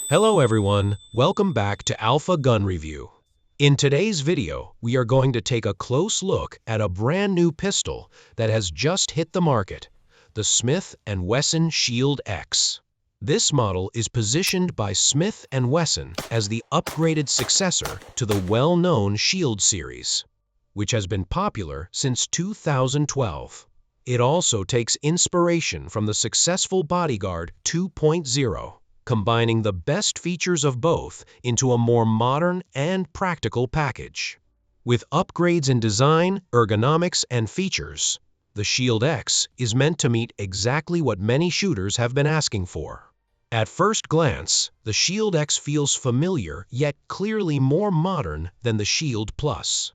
Hello everyone, welcome back to Alpha Gun Review. In today's video, we are going to take a close look at a brand new pistol that has just hit the market, the Smith Wesson Shield X. This model is positioned by Smith Wesson as the upgraded successor to the well-known Shield series, which has been popular since 2012. It also takes inspiration from the successful Bodyguard 2.0. combining the best features of both into a more modern and practical package. With upgrades in design, ergonomics, and features, the Shield X is meant to meet exactly what many shooters have been asking for. At first glance, the Shield X feels familiar yet clearly more modern than the Shield Plus.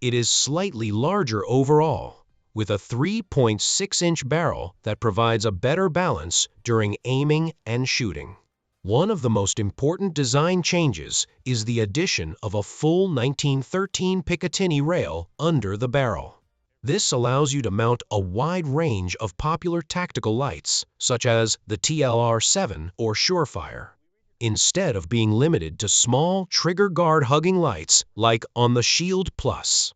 It is slightly larger overall, with a 3.6-inch barrel that provides a better balance during aiming and shooting. One of the most important design changes is the addition of a full 1913 Picatinny rail under the barrel. This allows you to mount a wide range of popular tactical lights, such as the TLR-7 or Surefire, instead of being limited to small trigger guard hugging lights like on the Shield Plus.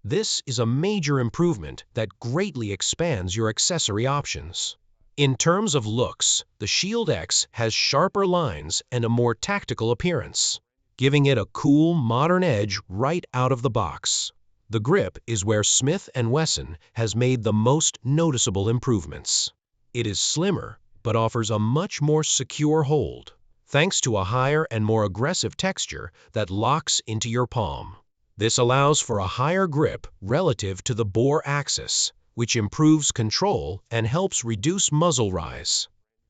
This is a major improvement that greatly expands your accessory options. In terms of looks, the Shield X has sharper lines and a more tactical appearance, giving it a cool, modern edge right out of the box. The grip is where Smith & Wesson has made the most noticeable improvements. It is slimmer, but offers a much more secure hold, thanks to a higher and more aggressive texture that locks into your palm. This allows for a higher grip relative to the bore axis, which improves control and helps reduce muzzle rise.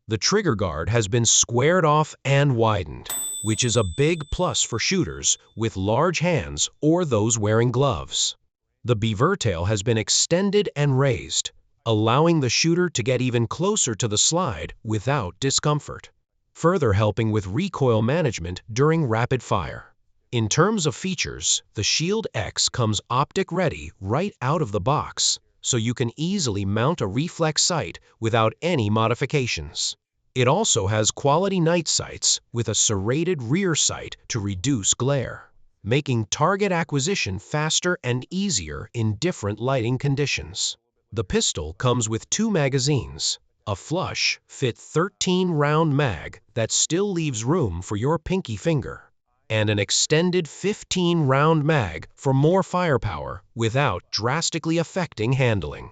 The trigger guard has been squared off and widened, which is a big plus for shooters with large hands or those wearing gloves. The beaver tail has been extended and raised, allowing the shooter to get even closer to the slide without discomfort, further helping with recoil management during rapid fire. In terms of features, the Shield X comes optic-ready right out of the box, so you can easily mount a reflex sight without any modifications. It also has quality night sights with a serrated rear sight to reduce glare, making target acquisition faster and easier in different lighting conditions. The pistol comes with 2 magazines, a flush-fit 13-round mag that still leaves room for your pinky finger, and an extended 15-round mag for more firepower without drastically affecting handling.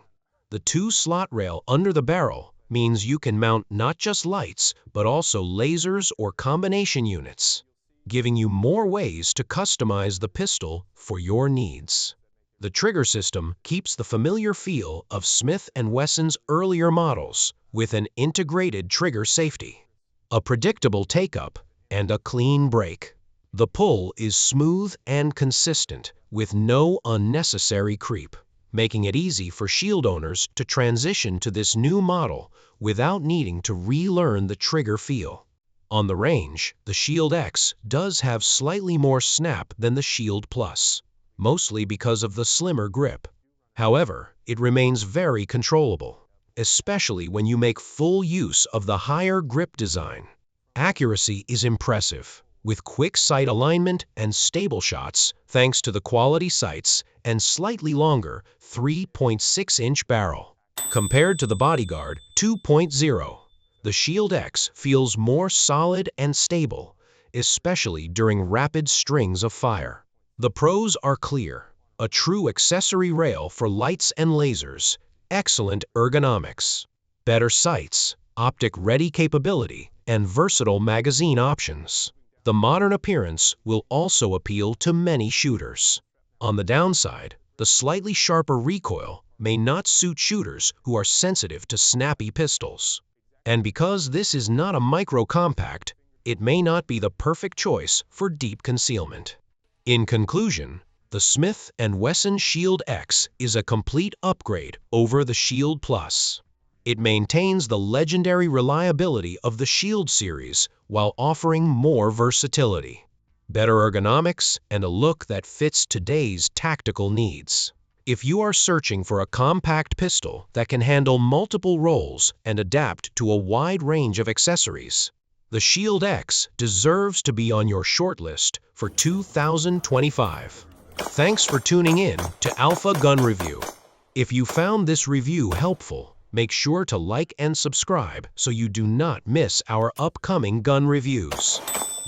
The 2-slot rail under the barrel means you can mount not just lights, but also lasers or combination units, giving you more ways to customize the pistol for your needs. The trigger system keeps the familiar feel of Smith & Wesson's earlier models with an integrated trigger safety, a predictable take-up, and a clean break. The pull is smooth and consistent, with no unnecessary creep, making it easy for Shield owners to transition to this new model without needing to relearn the trigger feel. On the range, the Shield X does have slightly more snap than the Shield Plus, mostly because of the slimmer grip. However, it remains very controllable, especially when you make full use of the higher grip design. Accuracy is impressive, with quick sight alignment and stable shots thanks to the quality sights and slightly longer 3.6-inch barrel. Compared to the Bodyguard 2.0, the Shield X feels more solid and stable, especially during rapid strings of fire. The pros are clear: a true accessory rail for lights and lasers, excellent ergonomics, better sights, optic-ready capability, and versatile magazine options. The modern appearance will also appeal to many shooters. On the downside, the slightly sharper recoil may not suit shooters who are sensitive to snappy pistols. And because this is not a micro-compact, it may not be the perfect choice for deep concealment. In conclusion, the Smith & Wesson Shield X is a complete upgrade over the Shield Plus. It maintains the legendary reliability of the Shield series while offering more versatility, better ergonomics, and a look that fits today's tactical needs. If you are searching for a compact pistol that can handle multiple roles and adapt to a wide range of accessories, the Shield X deserves to be on your shortlist for 2025. Thanks for tuning in to Alpha Gun Review. If you found this review helpful, make sure to like and subscribe so you do not miss our upcoming gun reviews.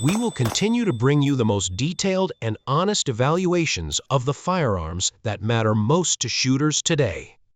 We will continue to bring you the most detailed and honest evaluations of the firearms that matter most to shooters today.